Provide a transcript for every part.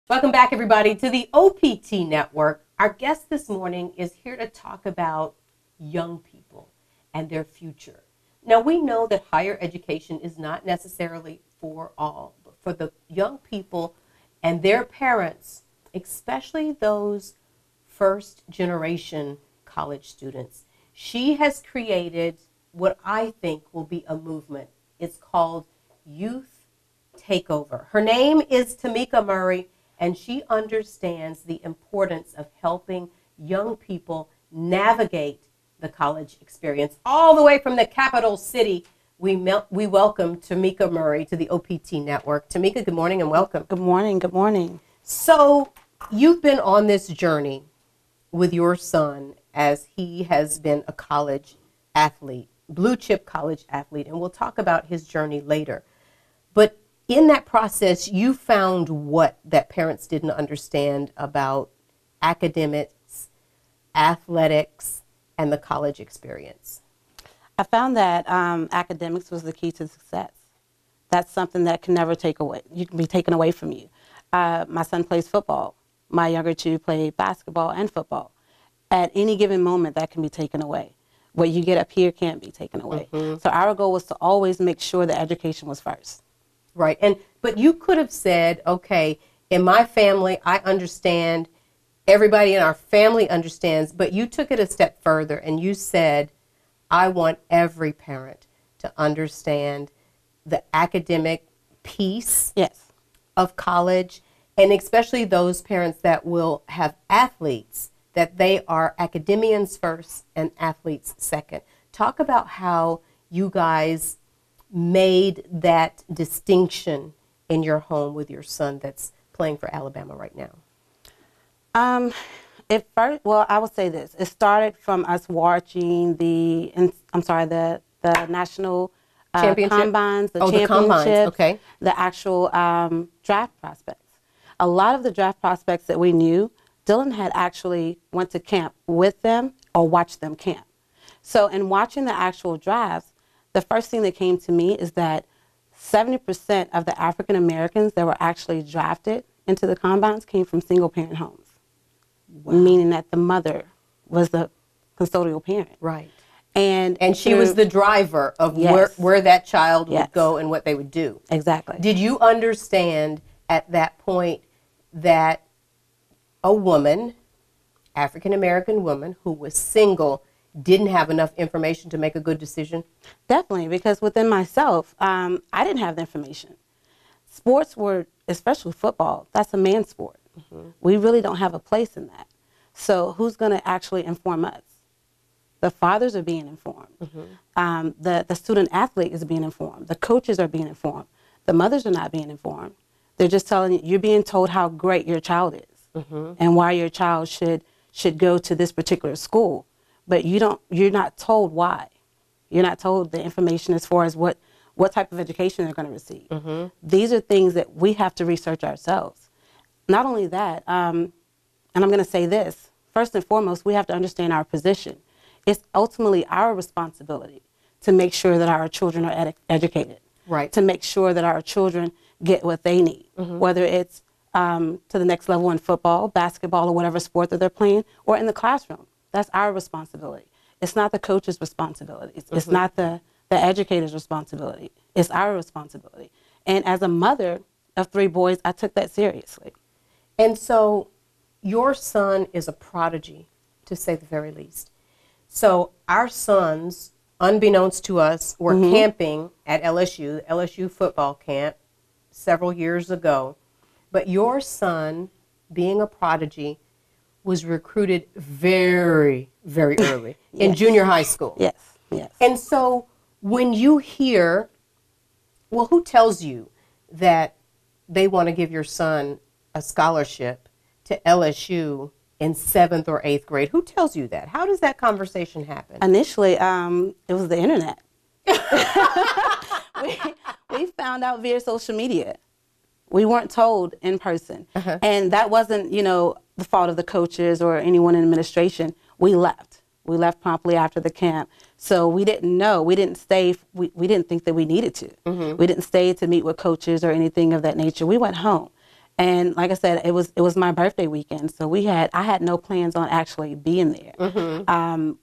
Welcome back, everybody, to the OPT Network. Our guest this morning is here to talk about young people and their future. Now, we know that higher education is not necessarily for all, but for the young people and their parents, especially those first-generation college students. She has created what I think will be a movement. It's called Youth Takeover. Her name is Tomeka Murray, and she understands the importance of helping young people navigate the college experience. All the way from the capital city, we welcome Tomeka Murray to the OPT Network. Tomeka, good morning and welcome. Good morning, good morning. So you've been on this journey with your son as he has been a college athlete, blue chip college athlete, and we'll talk about his journey later. But in that process, you found what that parents didn't understand about academics, athletics, and the college experience. I found that academics was the key to success. That's something that can never be taken away from you. My son plays football. My younger two play basketball and football. At any given moment, that can be taken away. What you get up here can't be taken away. Mm-hmm. So our goal was to always make sure that education was first. Right. But you could have said, okay, in my family, I understand, everybody in our family understands, but you took it a step further and you said, I want every parent to understand the academic piece of college, and especially those parents that will have athletes, that they are academians first and athletes second. Talk about how you guys made that distinction in your home with your son that's playing for Alabama right now. I would say this. It started from us watching the national combines, the championship, okay, the actual draft prospects. A lot of the draft prospects that we knew, Dylan had actually went to camp with them or watched them camp. So in watching the actual drafts, the first thing that came to me is that 70% of the African Americans that were actually drafted into the combines came from single parent homes. Wow. Meaning that the mother was the custodial parent. Right. And she was the driver of where that child would go and what they would do. Exactly. Did you understand at that point that a woman, African American woman who was single, didn't have enough information to make a good decision? Definitely, because within myself, I didn't have the information. Sports were, especially football, that's a man's sport. Mm-hmm. We really don't have a place in that. So who's going to actually inform us? The fathers are being informed. Mm-hmm. The student athlete is being informed. The coaches are being informed. The mothers are not being informed. They're just telling you, you're being told how great your child is, mm-hmm, and why your child should go to this particular school. But you're not told why. You're not told the information as far as what type of education they're going to receive. Mm-hmm. These are things that we have to research ourselves. Not only that, and I'm going to say this, first and foremost, we have to understand our position. It's ultimately our responsibility to make sure that our children are educated. Right. To make sure that our children get what they need, mm-hmm, whether it's to the next level in football, basketball, or whatever sport that they're playing, or in the classroom. That's our responsibility. It's not the coach's responsibility. It's not the educator's responsibility. It's our responsibility. And as a mother of 3 boys, I took that seriously. And so your son is a prodigy, to say the very least. So our sons, unbeknownst to us, were mm-hmm camping at LSU football camp several years ago. But your son, being a prodigy, was recruited very, very early in junior high school. Yes. And so when you hear, well, who tells you that they want to give your son a scholarship to LSU in 7th or 8th grade? Who tells you that? How does that conversation happen? Initially, it was the internet. we found out via social media. We weren't told in person. Uh-huh. And that wasn't, the fault of the coaches or anyone in administration. We left. We left promptly after the camp. So we didn't know. We didn't stay. We didn't think that we needed to. Mm-hmm. We didn't stay to meet with coaches or anything of that nature. We went home. And like I said, it was my birthday weekend, so I had no plans on actually being there.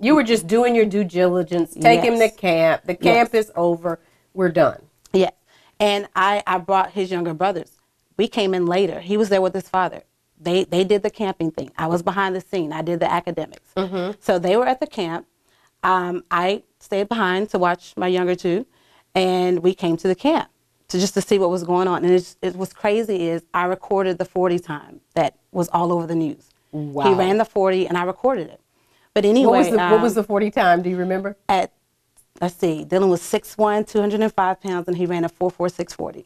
You were just doing your due diligence, take him to Yes. camp. The camp is over. We're done. Yes. And I brought his younger brothers. We came in later. He was there with his father. They did the camping thing. I was behind the scene. I did the academics. So they were at the camp. I stayed behind to watch my younger two, and we came to the camp just to see what was going on. And it was crazy is I recorded the 40 time that was all over the news. Wow. He ran the 40, and I recorded it. But anyway, what was the 40 time? Do you remember? Let's see, Dylan was 6'1", 205 pounds, and he ran a 4.4640.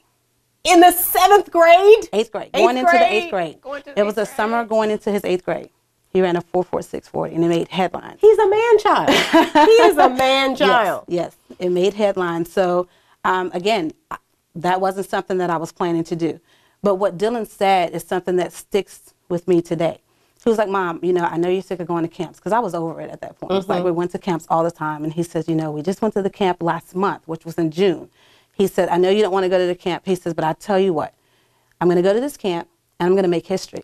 In the 7th grade? 8th grade. Going into the 8th grade. It was a summer going into his 8th grade. He ran a 4.4640, and it made headlines. He's a man-child. He is a man-child. Yes, it made headlines. So, again, that wasn't something that I was planning to do. But what Dylan said is something that sticks with me today. He was like, Mom, I know you're sick of going to camps, because I was over it at that point. It's like we went to camps all the time. And he says, we just went to the camp last month, which was in June. He said, I know you don't want to go to the camp. He says, but I tell you what, I'm going to go to this camp, and I'm going to make history.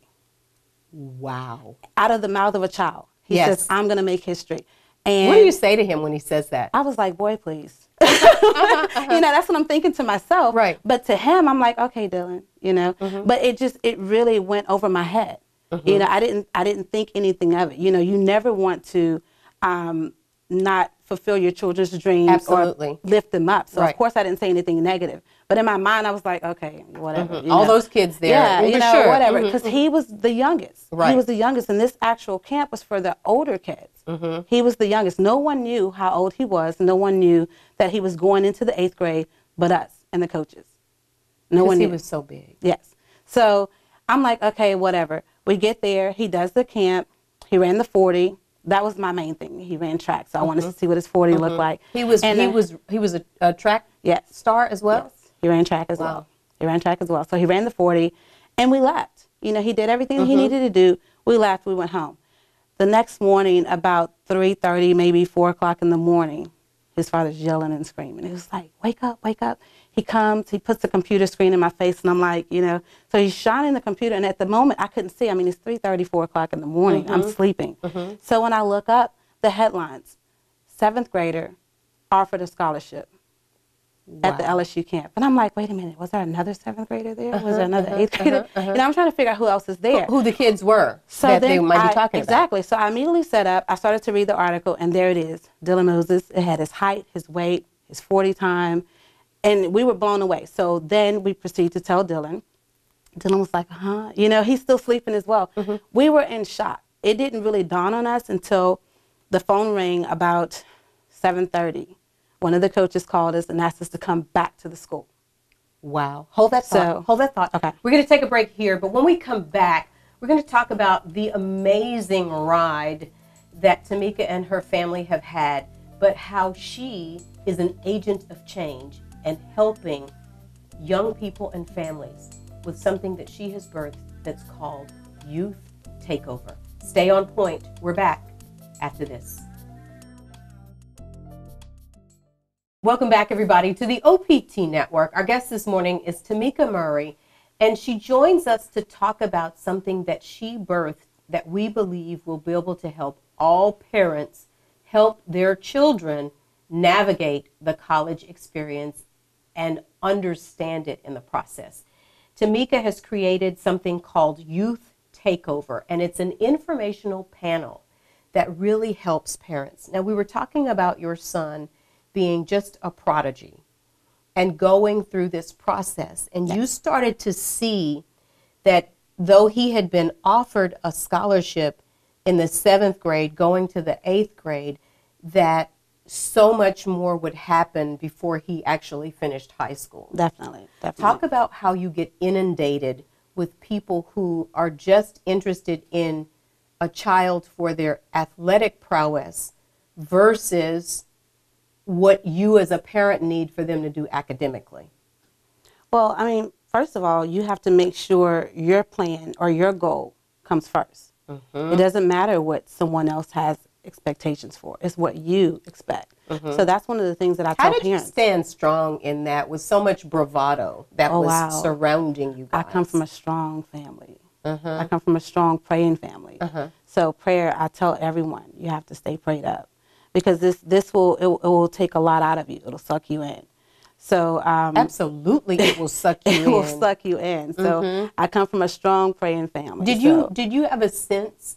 Wow. Out of the mouth of a child. He says, I'm going to make history. And what do you say to him when he says that? I was like, boy, please. That's what I'm thinking to myself. Right. But to him, I'm like, okay, Dylan, But it really went over my head. I didn't think anything of it. You never want to not fulfill your children's dreams. Absolutely. Or lift them up. So right. Of course I didn't say anything negative. But in my mind, I was like, okay, whatever. All those kids there. Yeah, sure. Whatever. Because he was the youngest. Right. He was the youngest. And this actual camp was for the older kids. He was the youngest. No one knew how old he was. No one knew that he was going into the 8th grade but us and the coaches. No one knew. He was so big. Yes. So I'm like, okay, whatever. We get there. He does the camp. He ran the 40. That was my main thing. He ran track, so I wanted to see what his 40 looked like. He was a track star as well? Yes. He ran track as well. He ran track as well. So he ran the 40, and we left. He did everything he needed to do. We left. We went home. The next morning, about 3:30, maybe 4 o'clock in the morning, his father's yelling and screaming. He was like, wake up, wake up. He comes, he puts the computer screen in my face, and I'm like, so he's shining the computer, and at the moment, I couldn't see. I mean, it's 3:30, 4 o'clock in the morning. I'm sleeping. So when I look up, the headlines, 7th grader offered a scholarship at the LSU camp. And I'm like, wait a minute, was there another 7th grader there? Was there another 8th grader? And I'm trying to figure out who else is there. Who the kids were so that they might be talking exactly. So I immediately set up. I started to read the article, and there it is. Dylan Moses. It had his height, his weight, his 40 time. And we were blown away. So then we proceeded to tell Dylan. Dylan was like, he's still sleeping as well. We were in shock. It didn't really dawn on us until the phone rang about 7:30. One of the coaches called us and asked us to come back to the school. Wow. Hold that thought. Hold that thought. Okay. We're going to take a break here, but when we come back, we're going to talk about the amazing ride that Tomeka and her family have had, but how she is an agent of change and helping young people and families with something that she has birthed that's called Youth Takeover. Stay on point. We're back after this. Welcome back, everybody, to the OPT Network. Our guest this morning is Tomeka Murray, and she joins us to talk about something that she birthed that we believe will be able to help all parents help their children navigate the college experience and understand it in the process. Tomeka has created something called Youth Takeover, and it's an informational panel that really helps parents. Now, we were talking about your son being just a prodigy and going through this process, and you started to see that though he had been offered a scholarship in the 7th grade going to the 8th grade, that so much more would happen before he actually finished high school. Definitely. Talk about how you get inundated with people who are just interested in a child for their athletic prowess versus what you as a parent need for them to do academically. Well, I mean, first of all, you have to make sure your plan or your goal comes first. It doesn't matter what someone else has expectations for. It's what you expect. So that's one of the things that I tell How did parents. you stand strong in that with so much bravado that was surrounding you guys? I come from a strong family. I come from a strong praying family. So prayer, I tell everyone, you have to stay prayed up, because this will take a lot out of you. It'll suck you in. So absolutely, it will suck you in. It will suck you in. So I come from a strong praying family. Did you have a sense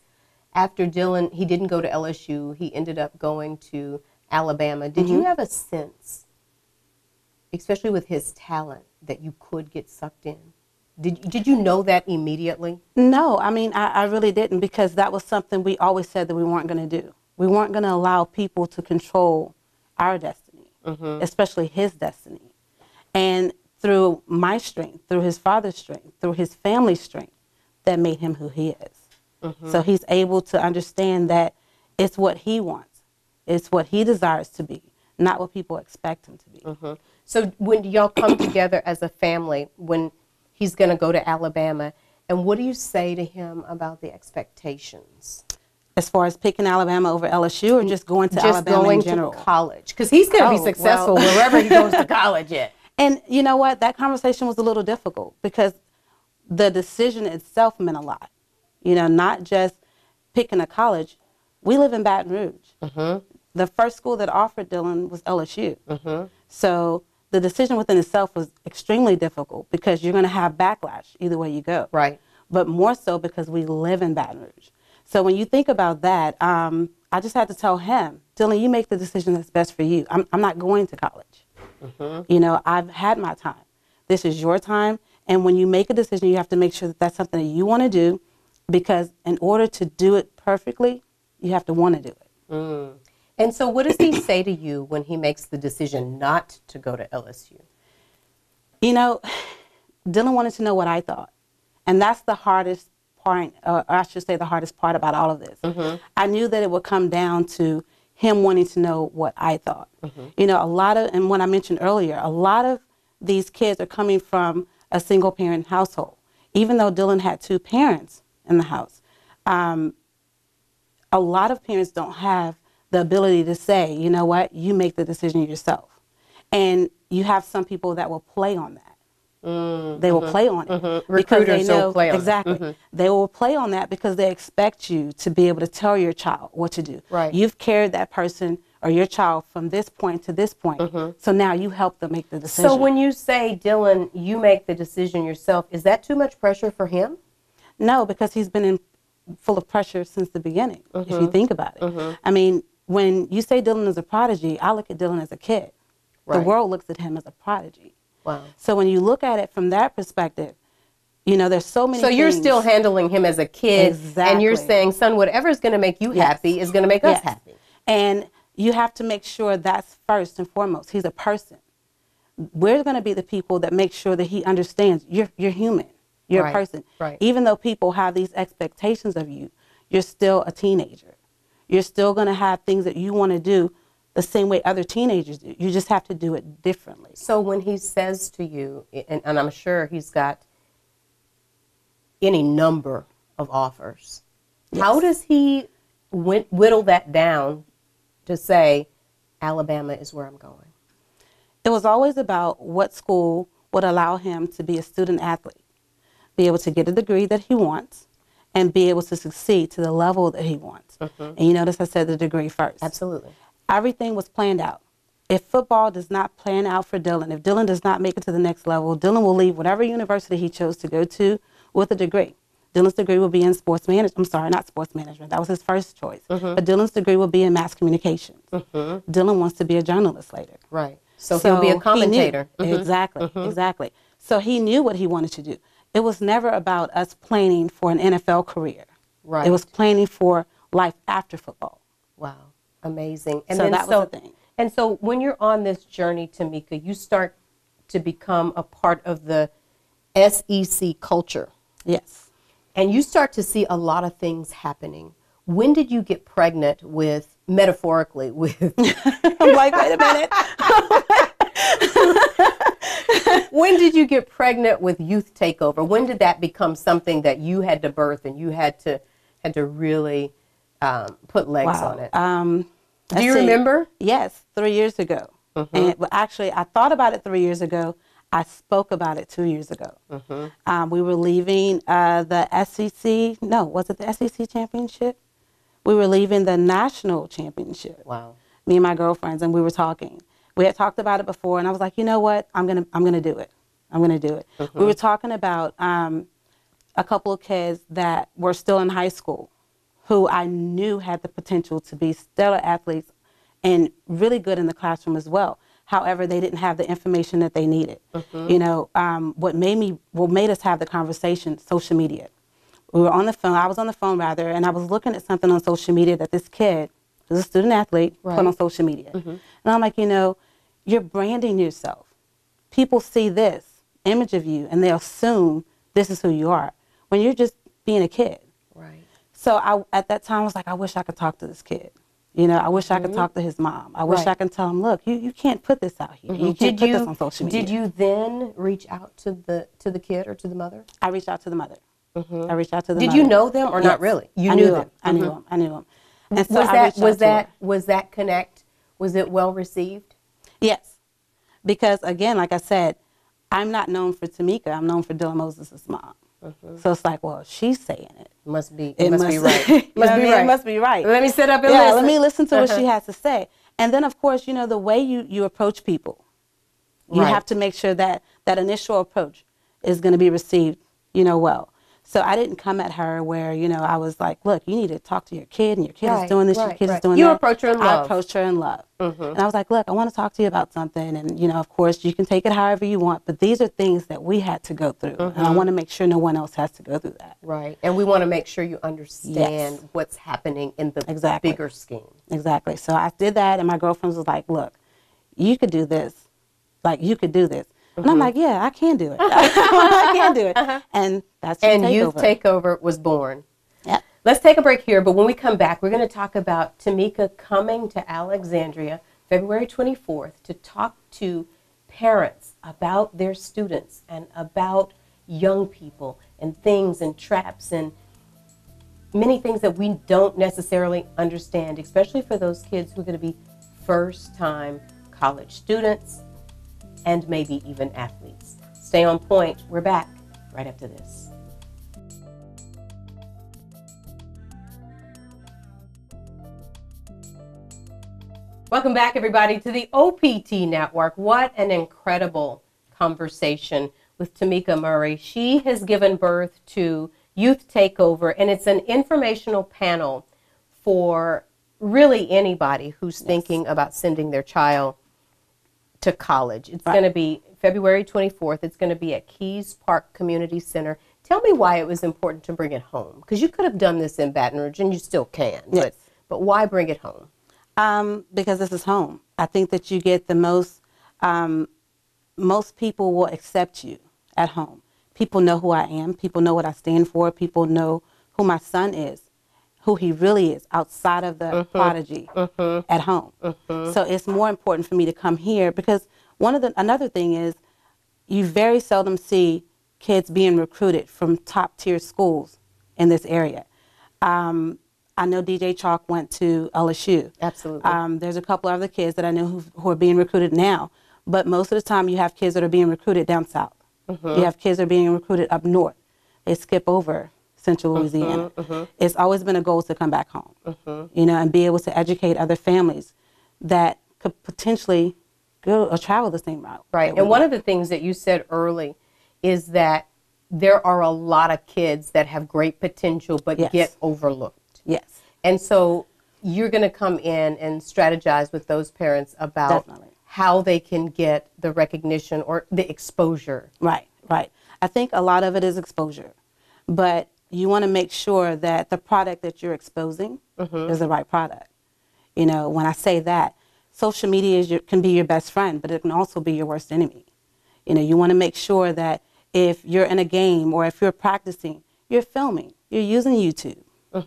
after Dylan? He didn't go to LSU. He ended up going to Alabama. Did you have a sense, especially with his talent, that you could get sucked in? Did you know that immediately? No, I mean, I really didn't, because that was something we always said that we weren't going to do. We weren't going to allow people to control our destiny, especially his destiny. And through my strength, through his father's strength, through his family's strength, that made him who he is. So he's able to understand that it's what he wants. It's what he desires to be, not what people expect him to be. So when y'all come together as a family, when he's going to go to Alabama, and what do you say to him about the expectations? As far as picking Alabama over LSU, or just going to Alabama in general? Just going to college, because he's going to be successful wherever he goes to college at. And you know what? That conversation was a little difficult, because the decision itself meant a lot. You know, not just picking a college. We live in Baton Rouge. The first school that offered Dylan was LSU. So the decision within itself was extremely difficult, because you're going to have backlash either way you go. Right. But more so because we live in Baton Rouge. So when you think about that, I just had to tell him, Dylan, you make the decision that's best for you. I'm not going to college. You know, I've had my time. This is your time. And when you make a decision, you have to make sure that that's something that you want to do, because in order to do it perfectly, you have to want to do it. And so what does he say to you when he makes the decision not to go to LSU? You know, Dylan wanted to know what I thought. And that's the hardest part, or I should say the hardest part about all of this. I knew that it would come down to him wanting to know what I thought. You know, and what I mentioned earlier, a lot of these kids are coming from a single parent household. Even though Dylan had two parents in the house, a lot of parents don't have the ability to say, you know what, you make the decision yourself. And you have some people that will play on that. They will play on it. Because they know, will play on exactly. They will play on that because they expect you to be able to tell your child what to do. Right. You've carried that person or your child from this point to this point. So now you help them make the decision. So when you say, Dylan, you make the decision yourself, is that too much pressure for him? No, because he's been full of pressure since the beginning, if you think about it. I mean, when you say Dylan is a prodigy, I look at Dylan as a kid. Right. The world looks at him as a prodigy. Wow. So when you look at it from that perspective, you know, there's so many things. So you're still handling him as a kid. Exactly. And you're saying, son, whatever is going to make you happy is going to make us happy. And you have to make sure that's first and foremost. He's a person. We're going to be the people that make sure that he understands you're human. You're a person. Right. Even though people have these expectations of you, you're still a teenager. You're still going to have things that you want to do the same way other teenagers do. You just have to do it differently. So when he says to you, and I'm sure he's got any number of offers, how does he whittle that down to say, Alabama is where I'm going? It was always about what school would allow him to be a student athlete, be able to get a degree that he wants, and be able to succeed to the level that he wants. And you notice I said the degree first. Absolutely. Everything was planned out. If football does not plan out for Dylan, if Dylan does not make it to the next level, Dylan will leave whatever university he chose to go to with a degree. Dylan's degree will be in sports management. I'm sorry, not sports management. That was his first choice. But Dylan's degree will be in mass communications. Dylan wants to be a journalist later. Right. So he'll be a commentator. Exactly, exactly. So he knew what he wanted to do. It was never about us planning for an NFL career. Right. It was planning for life after football. Wow. Amazing. And so then that was the thing. And so when you're on this journey, Tomeka, you start to become a part of the SEC culture. Yes. And you start to see a lot of things happening. When did you get pregnant with, metaphorically, with... I'm like, wait a minute. When did you get pregnant with Youth Takeover? When did that become something that you had to birth and you had to really put legs Wow. on it? Do Let's you see. remember? Yes, 3 years ago. And well, actually, I thought about it 3 years ago. I spoke about it 2 years ago. We were leaving the SEC. No, was it the SEC championship? We were leaving the national championship. Wow. Me and my girlfriends, and we were talking. We had talked about it before, and I was like, you know what? I'm gonna do it. I'm gonna do it. We were talking about a couple of kids that were still in high school, who I knew had the potential to be stellar athletes and really good in the classroom as well. However, they didn't have the information that they needed. You know, what made us have the conversation, social media. We were on the phone, I was on the phone rather, and I was looking at something on social media that this kid, who's a student athlete, put on social media. And I'm like, you know, you're branding yourself. People see this image of you and they assume this is who you are when you're just being a kid. Right. So at that time, I was like, I wish I could talk to this kid. You know, I wish I could talk to his mom. I wish I could tell him, look, you can't put this out here. You can't put this on social media. Did you then reach out to the kid or to the mother? I reached out to the mother. I reached out to the mother. Did you know them or not really? You knew them. I knew them. I knew them. And so was that connect? Was it well received? Yes, because again, like I said, I'm not known for Tomeka. I'm known for Dylan Moses' mom. So it's like, well, she's saying it. It must be right. Must be right. It must be right. Let me sit up and listen. Let me listen to what she has to say. And then, of course, you know, the way you approach people, you have to make sure that that initial approach is going to be received, you know, well. So I didn't come at her where, you know, I was like, look, you need to talk to your kid, and your kid is doing this, your kid is doing that. You approach her in love. I approached her in love. And I was like, look, I want to talk to you about something. And, you know, of course, you can take it however you want. But these are things that we had to go through. And I want to make sure no one else has to go through that. Right. And we want to make sure you understand what's happening in the bigger scheme. Exactly. So I did that. And my girlfriend was like, look, you could do this. Like, you could do this. And I'm like, yeah, I can do it. I can do it. And that's Youth Takeover was born. Yeah. Let's take a break here, but when we come back, we're going to talk about Tomeka coming to Alexandria February 24th to talk to parents about their students and about young people and things and traps and many things that we don't necessarily understand, especially for those kids who are going to be first-time college students and maybe even athletes. Stay on point. We're back right after this. Welcome back, everybody, to the OPT Network. What an incredible conversation with Tomeka Murray. She has given birth to Youth Takeover, and it's an informational panel for really anybody who's thinking about sending their child to college. It's going to be February 24th. It's going to be at Keys Park Community Center. Tell me why it was important to bring it home, because you could have done this in Baton Rouge, and you still can. Yes. But why bring it home? Because this is home. I think that you get the most people will accept you at home. People know who I am. People know what I stand for. People know who my son is, who he really is outside of the prodigy at home. So it's more important for me to come here because another thing is you very seldom see kids being recruited from top tier schools in this area. I know DJ Chalk went to LSU. Absolutely. There's a couple other kids that I know who are being recruited now, but most of the time you have kids that are being recruited down south. You have kids that are being recruited up north. They skip over Central Louisiana. It's always been a goal to come back home, you know, and be able to educate other families that could potentially go or travel the same route. Right. And one of the things that you said early is that there are a lot of kids that have great potential but get overlooked. Yes. And so you're going to come in and strategize with those parents about how they can get the recognition or the exposure. Right, right. I think a lot of it is exposure, but you want to make sure that the product that you're exposing is the right product. You know, when I say that, social media can be your best friend, but it can also be your worst enemy. You know, you want to make sure that if you're in a game or if you're practicing, you're filming, you're using YouTube.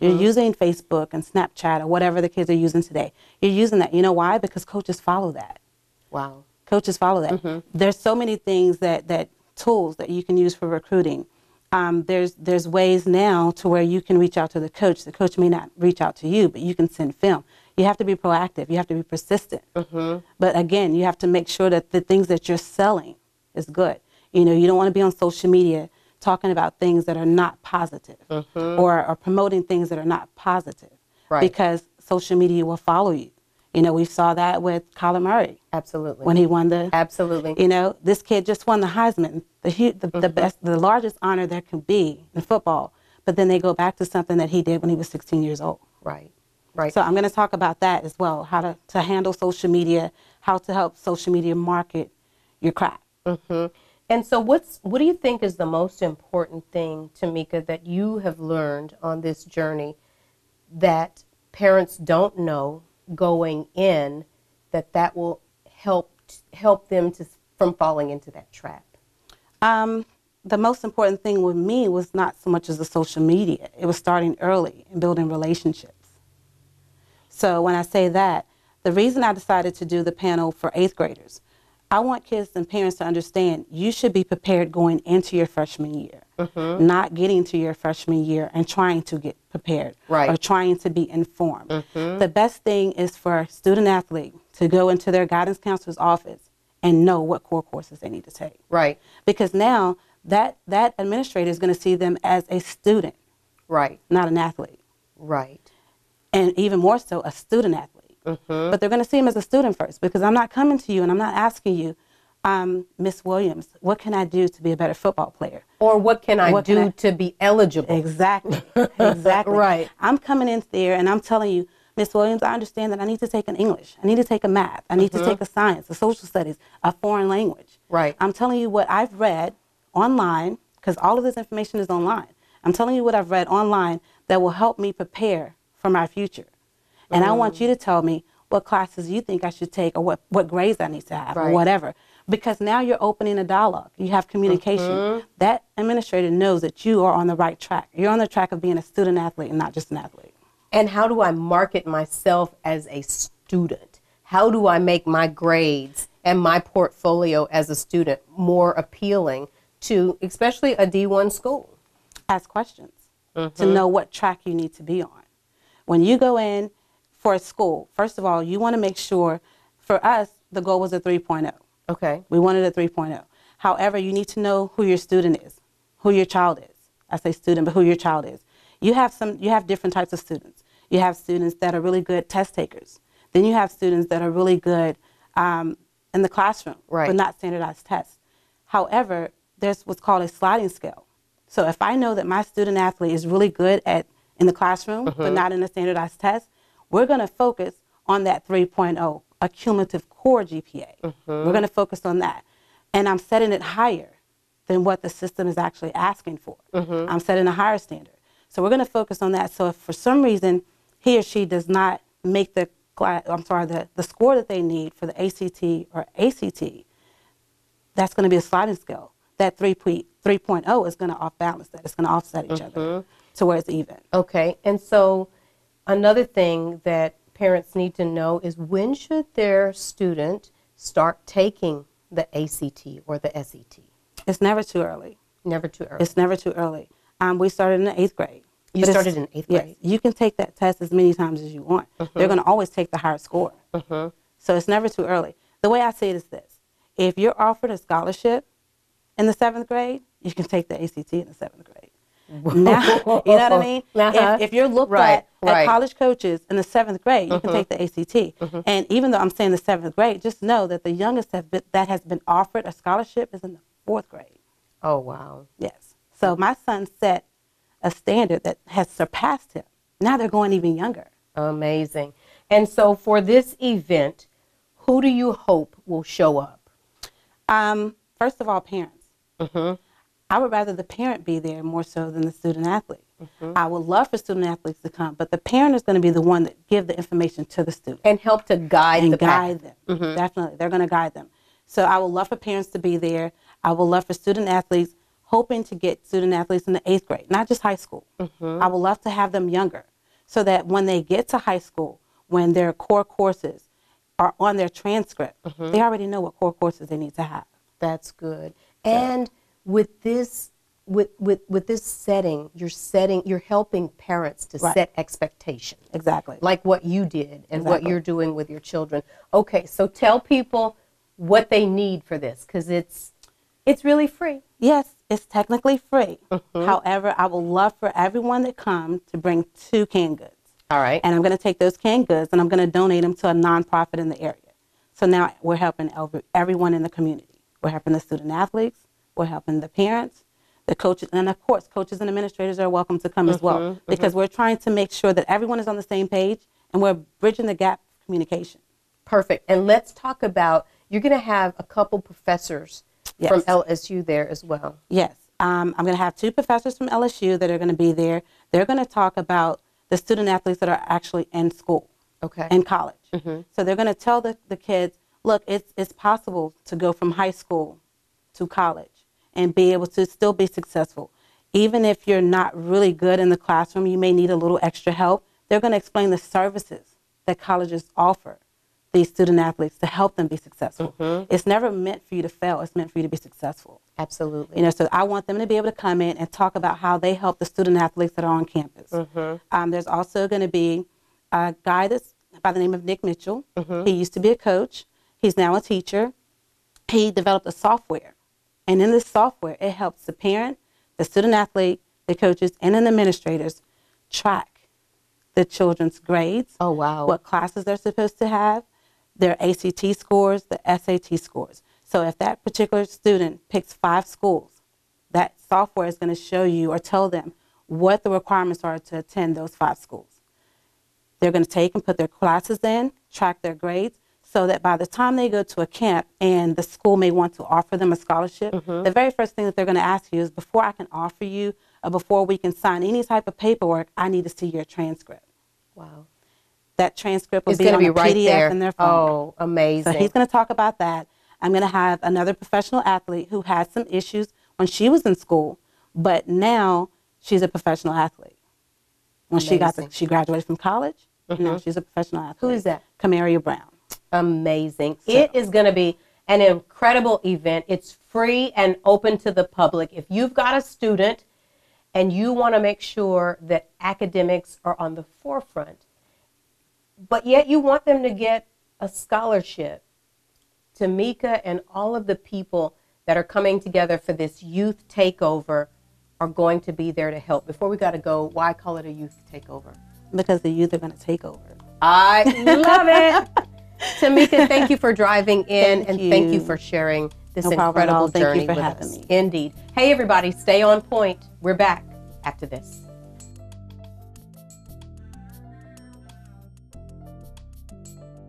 You're using Facebook and Snapchat or whatever the kids are using today. You're using that. You know why? Because coaches follow that. Wow. Coaches follow that. There's so many things that tools that you can use for recruiting. There's ways now to where you can reach out to the coach. The coach may not reach out to you, but you can send film. You have to be proactive. You have to be persistent. But again, you have to make sure that the things that you're selling is good. You know, you don't want to be on social media talking about things that are not positive, or promoting things that are not positive, because social media will follow you. You know, we saw that with Kyler Murray. Absolutely. When he won the... Absolutely. You know, this kid just won the Heisman, the best, the largest honor there can be in football. But then they go back to something that he did when he was 16 years old. Right. Right. So I'm going to talk about that as well, how to handle social media, how to help social media market your craft. And so what do you think is the most important thing, Tomeka, that you have learned on this journey that parents don't know going in, that will help them from falling into that trap? The most important thing with me was not so much as the social media. It was starting early and building relationships. So when I say that, the reason I decided to do the panel for 8th graders, I want kids and parents to understand you should be prepared going into your freshman year, not getting to your freshman year and trying to get prepared, or trying to be informed. The best thing is for a student athlete to go into their guidance counselor's office and know what core courses they need to take. Right. Because now that administrator is going to see them as a student, not an athlete. Right. And even more so, a student athlete. But they're going to see him as a student first, because I'm not coming to you and I'm not asking you, Miss Williams, what can I do to be a better football player? Or what can I do to be eligible? Exactly. Exactly. Right. I'm coming in there and I'm telling you, Miss Williams, I understand that I need to take an English. I need to take a math. I need to take a science, a social studies, a foreign language. Right. I'm telling you what I've read online, because all of this information is online. I'm telling you what I've read online that will help me prepare for my future. And I want you to tell me what classes you think I should take, or what grades I need to have, or whatever. Because now you're opening a dialogue. You have communication. That administrator knows that you are on the right track. You're on the track of being a student athlete and not just an athlete. And how do I market myself as a student? How do I make my grades and my portfolio as a student more appealing to especially a D1 school? Ask questions to know what track you need to be on. When you go in for a school, first of all, you want to make sure, for us, the goal was a 3.0. Okay. We wanted a 3.0. However, you need to know who your student is, who your child is. I say student, but who your child is. You have different types of students. You have students that are really good test takers. Then you have students that are really good in the classroom, but not standardized tests. However, there's what's called a sliding scale. So if I know that my student athlete is really good in the classroom, but not in a standardized test, we're going to focus on that 3.0, a cumulative core GPA. We're going to focus on that. And I'm setting it higher than what the system is actually asking for. I'm setting a higher standard. So we're going to focus on that. So if for some reason he or she does not make the score that they need for the ACT or ACT, that's going to be a sliding scale. That 3.0 is going to off balance that. It's going to offset each other to where it's even. Okay. And so another thing that parents need to know is, when should their student start taking the ACT or the SET? It's never too early. Never too early. It's never too early. We started in the 8th grade. You started in 8th grade? Yes. You can take that test as many times as you want. They're going to always take the higher score. So it's never too early. The way I see it is this. If you're offered a scholarship in the 7th grade, you can take the ACT in the 7th grade. Now, you know what I mean? If you're looked at college coaches in the 7th grade, you can take the ACT. And even though I'm saying the 7th grade, just know that the youngest that has been offered a scholarship is in the 4th grade. Oh, wow. Yes. So my son set a standard that has surpassed him. Now they're going even younger. Amazing. And so for this event, who do you hope will show up? First of all, parents. I would rather the parent be there more so than the student athlete. I would love for student athletes to come, but the parent is going to be the one that give the information to the student. And help to guide and the guide path. them. Definitely. They're going to guide them. So I would love for parents to be there. I would love for student athletes, hoping to get student athletes in the 8th grade, not just high school. I would love to have them younger, so that when they get to high school, when their core courses are on their transcript, they already know what core courses they need to have. That's good. And with this with this setting, you're helping parents to Right. set expectations. Exactly. Like what you did and what Exactly. you're doing with your children. Okay, so tell people what they need for this, because it's really free. Yes, it's technically free. Mm-hmm. However, I would love for everyone that comes to bring 2 canned goods. All right. And I'm going to take those canned goods and I'm going to donate them to a nonprofit in the area. So now we're helping everyone in the community. We're helping the student athletes. We're helping the parents, the coaches, and of course, coaches and administrators are welcome to come as well, because we're trying to make sure that everyone is on the same page and we're bridging the gap of communication. Perfect. And let's talk about, you're going to have a couple professors Yes. from LSU there as well. Yes. I'm going to have 2 professors from LSU that are going to be there. They're going to talk about the student athletes that are actually in school, Okay. in college. So they're going to tell the kids, look, it's possible to go from high school to college and be able to still be successful. Even if you're not really good in the classroom, you may need a little extra help. They're going to explain the services that colleges offer these student athletes to help them be successful. It's never meant for you to fail. It's meant for you to be successful. Absolutely. You know, so I want them to be able to come in and talk about how they help the student athletes that are on campus. There's also going to be a guy that's by the name of Nick Mitchell. He used to be a coach. He's now a teacher. He developed a software. And in this software, it helps the parent, the student athlete, the coaches, and the administrators track the children's grades. Oh, wow. What classes they're supposed to have, their ACT scores, the SAT scores. So if that particular student picks 5 schools, that software is going to show you or tell them what the requirements are to attend those 5 schools. They're going to take and put their classes in, track their grades, so that by the time they go to a camp and the school may want to offer them a scholarship, the very first thing that they're going to ask you is, before I can offer you or before we can sign any type of paperwork, I need to see your transcript. Wow. That transcript will It's be going on to be a right PDF there. in their phone. Oh, amazing. So he's going to talk about that. I'm going to have another professional athlete who had some issues when she was in school, but now she's a professional athlete. When she graduated from college, now she's a professional athlete. Who is that? Camaria Brown. Amazing. It is going to be an incredible event. It's free and open to the public. If you've got a student and you want to make sure that academics are on the forefront, but yet you want them to get a scholarship, Tomeka and all of the people that are coming together for this youth takeover are going to be there to help. Before we got to go, why call it a youth takeover? Because the youth are going to take over. I love it. Tomeka, thank you for driving in thank you for sharing this incredible journey with us. Thank you for having me. Indeed. Hey, everybody, stay on point. We're back after this.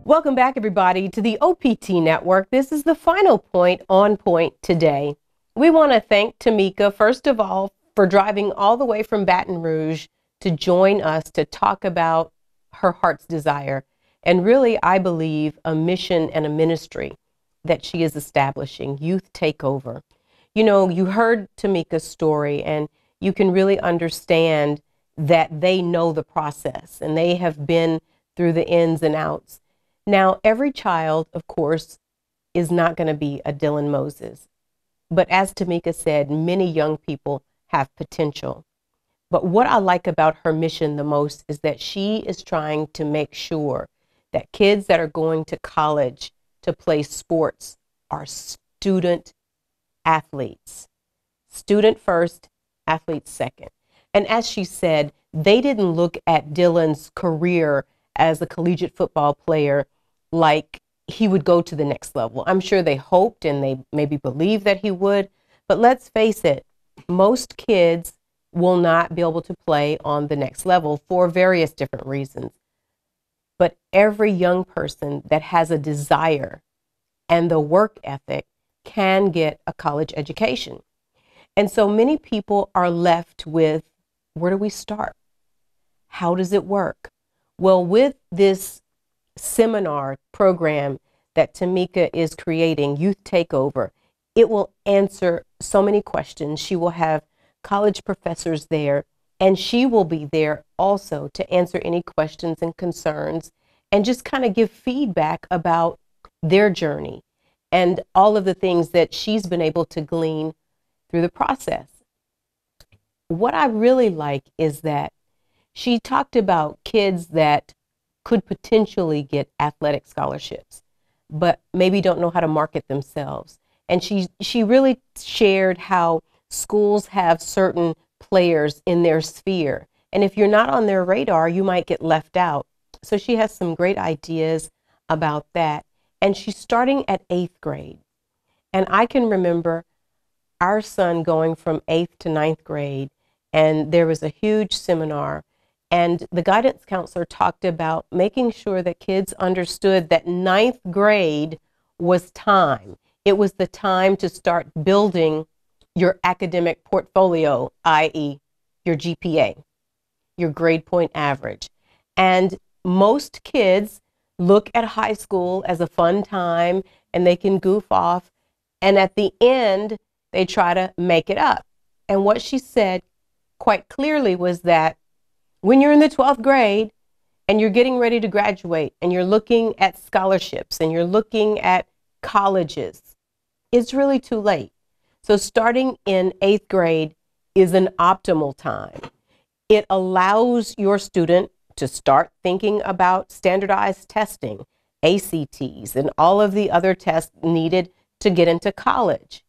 Welcome back, everybody, to the OPT Network. This is the final point on point today. We want to thank Tomeka, first of all, for driving all the way from Baton Rouge to join us to talk about her heart's desire. And really, I believe, a mission and a ministry that she is establishing, Youth Takeover. You know, you heard Tomeka's story, and you can really understand that they know the process, and they have been through the ins and outs. Now, every child, of course, is not going to be a Dylan Moses. But as Tomeka said, many young people have potential. But what I like about her mission the most is that she is trying to make sure that kids that are going to college to play sports are student athletes. Student first, athletes second. And as she said, they didn't look at Dylan's career as a collegiate football player like he would go to the next level. I'm sure they hoped and they maybe believed that he would. But let's face it, most kids will not be able to play on the next level for various different reasons. But every young person that has a desire and the work ethic can get a college education. And so many people are left with, where do we start? How does it work? Well, with this seminar program that Tomeka is creating, Youth Takeover, it will answer so many questions. She will have college professors there, and she will be there also to answer any questions and concerns and just kind of give feedback about their journey and all of the things that she's been able to glean through the process. what I really like is that she talked about kids that could potentially get athletic scholarships, but maybe don't know how to market themselves. And she really shared how schools have certain players in their sphere. And if you're not on their radar, you might get left out. So she has some great ideas about that. And she's starting at 8th grade. And I can remember our son going from 8th to 9th grade, and there was a huge seminar, and the guidance counselor talked about making sure that kids understood that 9th grade was time. It was the time to start building your academic portfolio, i.e. your GPA, your grade point average. And most kids look at high school as a fun time and they can goof off. And at the end, they try to make it up. And what she said quite clearly was that when you're in the 12th grade and you're getting ready to graduate and you're looking at scholarships and you're looking at colleges, it's really too late. So starting in 8th grade is an optimal time. It allows your student to start thinking about standardized testing, ACTs, and all of the other tests needed to get into college.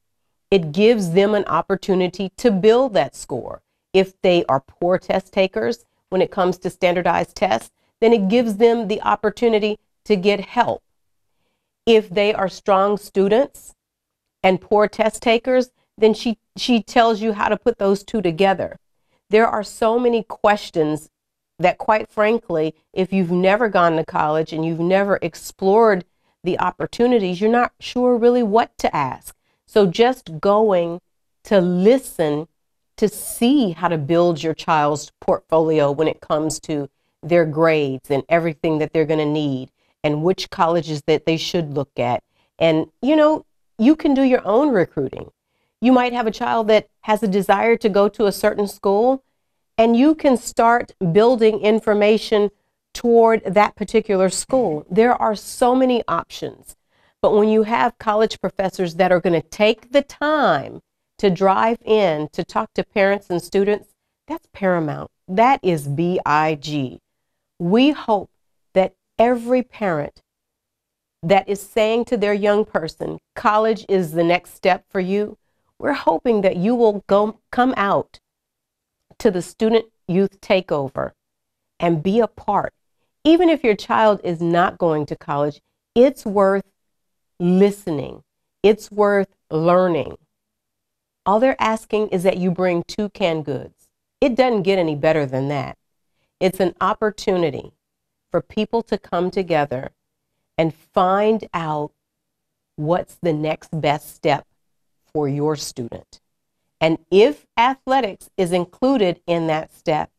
It gives them an opportunity to build that score. If they are poor test takers when it comes to standardized tests, then it gives them the opportunity to get help. If they are strong students and poor test takers, then she tells you how to put those two together. There are so many questions that, quite frankly, if you've never gone to college and you've never explored the opportunities, you're not sure really what to ask. So just going to listen to see how to build your child's portfolio when it comes to their grades and everything that they're going to need and which colleges that they should look at. And, you can do your own recruiting. You might have a child that has a desire to go to a certain school, and you can start building information toward that particular school. There are so many options. But when you have college professors that are going to take the time to drive in to talk to parents and students, that's paramount. That is big. We hope that every parent that is saying to their young person, college is the next step for you, we're hoping that you will come out to the Student Youth Takeover and be a part. Even if your child is not going to college, it's worth listening. It's worth learning. All they're asking is that you bring 2 canned goods. It doesn't get any better than that. It's an opportunity for people to come together and find out what's the next best step for your student. And if athletics is included in that step,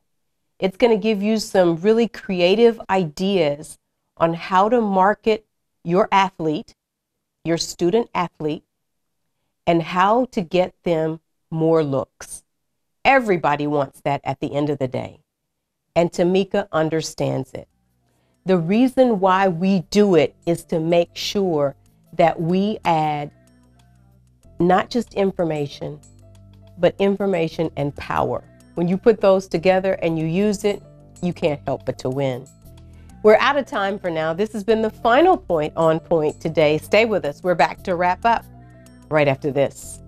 it's going to give you some really creative ideas on how to market your athlete, your student athlete, and how to get them more looks. Everybody wants that at the end of the day. And Tomeka understands it. The reason why we do it is to make sure that we add not just information, but information and power. When you put those together and you use it, you can't help but to win. We're out of time for now. This has been the final point on Point today. Stay with us. We're back to wrap up right after this.